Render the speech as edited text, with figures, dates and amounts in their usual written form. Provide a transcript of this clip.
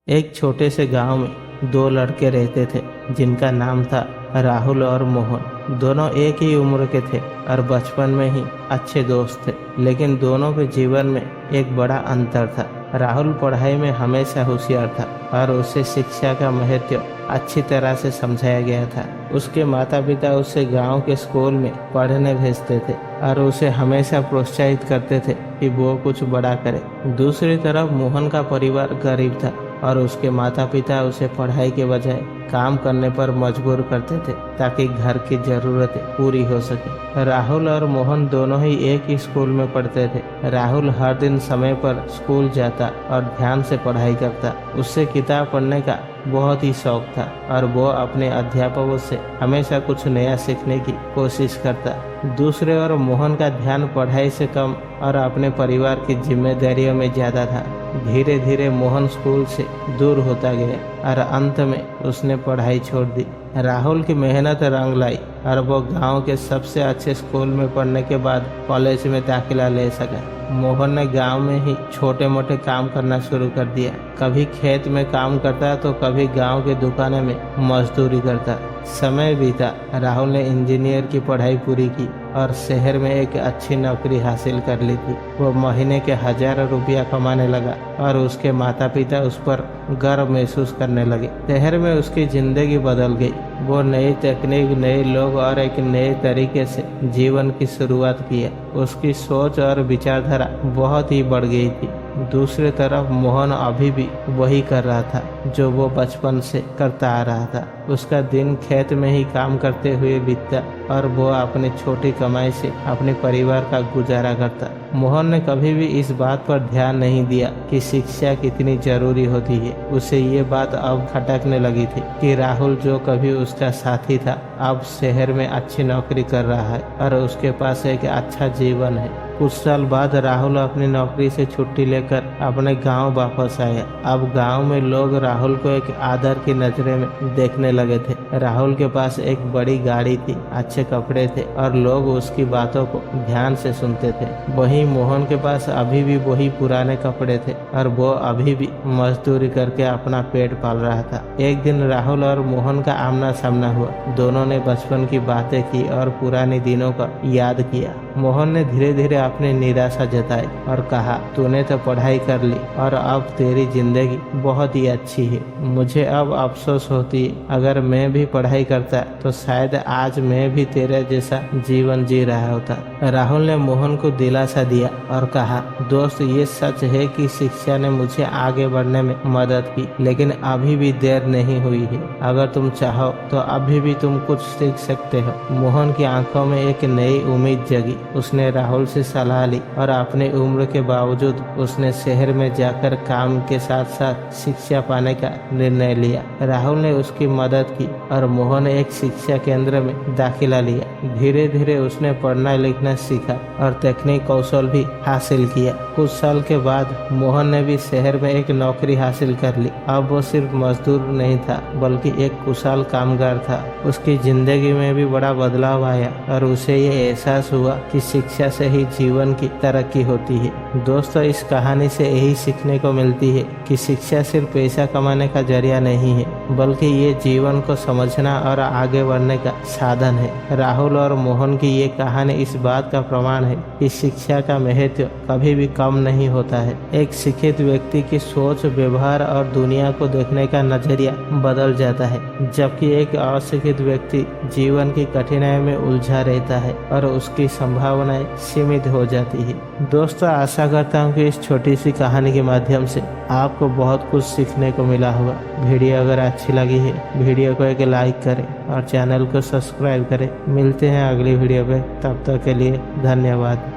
एक छोटे से गांव में दो लड़के रहते थे जिनका नाम था राहुल और मोहन। दोनों एक ही उम्र के थे और बचपन में ही अच्छे दोस्त थे, लेकिन दोनों के जीवन में एक बड़ा अंतर था। राहुल पढ़ाई में हमेशा होशियार था और उसे शिक्षा का महत्व अच्छी तरह से समझाया गया था। उसके माता पिता उसे गांव के स्कूल में पढ़ने भेजते थे और उसे हमेशा प्रोत्साहित करते थे कि वो कुछ बड़ा करे। दूसरी तरफ मोहन का परिवार गरीब था और उसके माता पिता उसे पढ़ाई के बजाय काम करने पर मजबूर करते थे ताकि घर की जरूरतें पूरी हो सके। राहुल और मोहन दोनों ही एक ही स्कूल में पढ़ते थे। राहुल हर दिन समय पर स्कूल जाता और ध्यान से पढ़ाई करता। उससे किताब पढ़ने का बहुत ही शौक था और वो अपने अध्यापकों से हमेशा कुछ नया सीखने की कोशिश करता। दूसरे ओर मोहन का ध्यान पढ़ाई से कम और अपने परिवार की जिम्मेदारियों में ज्यादा था। धीरे धीरे मोहन स्कूल से दूर होता गया और अंत में उसने पढ़ाई छोड़ दी। राहुल की मेहनत रंग लाई और वो गांव के सबसे अच्छे स्कूल में पढ़ने के बाद कॉलेज में दाखिला ले सका। मोहन ने गांव में ही छोटे मोटे काम करना शुरू कर दिया। कभी खेत में काम करता तो कभी गांव के दुकानों में मजदूरी करता। समय बीता, राहुल ने इंजीनियर की पढ़ाई पूरी की और शहर में एक अच्छी नौकरी हासिल कर ली थी। वो महीने के हजारों रुपया कमाने लगा और उसके माता पिता उस पर गर्व महसूस करने लगे। शहर में उसकी जिंदगी बदल गई। वो नई तकनीक, नए लोग और एक नए तरीके से जीवन की शुरुआत किया। उसकी सोच और विचारधारा बहुत ही बढ़ गई थी। दूसरी तरफ मोहन अभी भी वही कर रहा था जो वो बचपन से करता आ रहा था। उसका दिन खेत में ही काम करते हुए बीतता और वो अपनी छोटी कमाई से अपने परिवार का गुजारा करता। मोहन ने कभी भी इस बात पर ध्यान नहीं दिया कि शिक्षा कितनी जरूरी होती है। उसे ये बात अब खटकने लगी थी कि राहुल, जो कभी उसका साथी था, अब शहर में अच्छी नौकरी कर रहा है और उसके पास एक अच्छा जीवन है। कुछ साल बाद राहुल अपनी नौकरी से छुट्टी लेकर अपने गांव वापस आया। अब गांव में लोग राहुल को एक आदर की नजरे में देखने लगे थे। राहुल के पास एक बड़ी गाड़ी थी, अच्छे कपड़े थे और लोग उसकी बातों को ध्यान से सुनते थे। वहीं मोहन के पास अभी भी वही पुराने कपड़े थे और वो अभी भी मजदूरी करके अपना पेट पाल रहा था। एक दिन राहुल और मोहन का आमना सामना हुआ। दोनों ने बचपन की बातें की और पुराने दिनों का याद किया। मोहन ने धीरे धीरे अपनी निराशा जताई और कहा, तूने तो पढ़ाई कर ली और अब तेरी जिंदगी बहुत ही अच्छी है। मुझे अब अफसोस होती है, अगर मैं भी पढ़ाई करता तो शायद आज मैं भी तेरे जैसा जीवन जी रहा होता। राहुल ने मोहन को दिलासा दिया और कहा, दोस्त, ये सच है कि शिक्षा ने मुझे आगे बढ़ने में मदद की, लेकिन अभी भी देर नहीं हुई है। अगर तुम चाहो तो अभी भी तुम कुछ सीख सकते हो। मोहन की आंखों में एक नई उम्मीद जगी। उसने राहुल से सलाह ली और अपनी उम्र के बावजूद उसने शहर में जाकर काम के साथ साथ शिक्षा पाने का निर्णय लिया। राहुल ने उसकी मदद की और मोहन ने एक शिक्षा केंद्र में दाखिला लिया। धीरे धीरे उसने पढ़ना लिखना सीखा और तकनीक कौशल भी हासिल किया। कुछ साल के बाद मोहन ने भी शहर में एक नौकरी हासिल कर ली। अब वो सिर्फ मजदूर नहीं था बल्कि एक कुशल कामगार था। उसकी जिंदगी में भी बड़ा बदलाव आया और उसे ये एहसास हुआ कि शिक्षा से ही जीवन की तरक्की होती है। दोस्तों, इस कहानी से यही सीखने को मिलती है कि शिक्षा सिर्फ पैसा कमाने का जरिया नहीं है, बल्कि ये जीवन को समझना और आगे बढ़ने का साधन है। राहुल और मोहन की ये कहानी इस बात का प्रमाण है कि शिक्षा का महत्व कभी भी कम नहीं होता है। एक शिक्षित व्यक्ति की सोच, व्यवहार और दुनिया को देखने का नजरिया बदल जाता है, जबकि एक अशिक्षित व्यक्ति जीवन की कठिनाई में उलझा रहता है और उसकी संभावनाएं सीमित हो जाती है। दोस्तों, आशा करता हूँ कि इस छोटी सी कहानी के माध्यम से आपको बहुत कुछ सीखने को मिला होगा। वीडियो अगर अच्छी लगी है, वीडियो को एक लाइक करें और चैनल को सब्सक्राइब करें। मिलते हैं अगली वीडियो पे, तब तक के लिए धन्यवाद।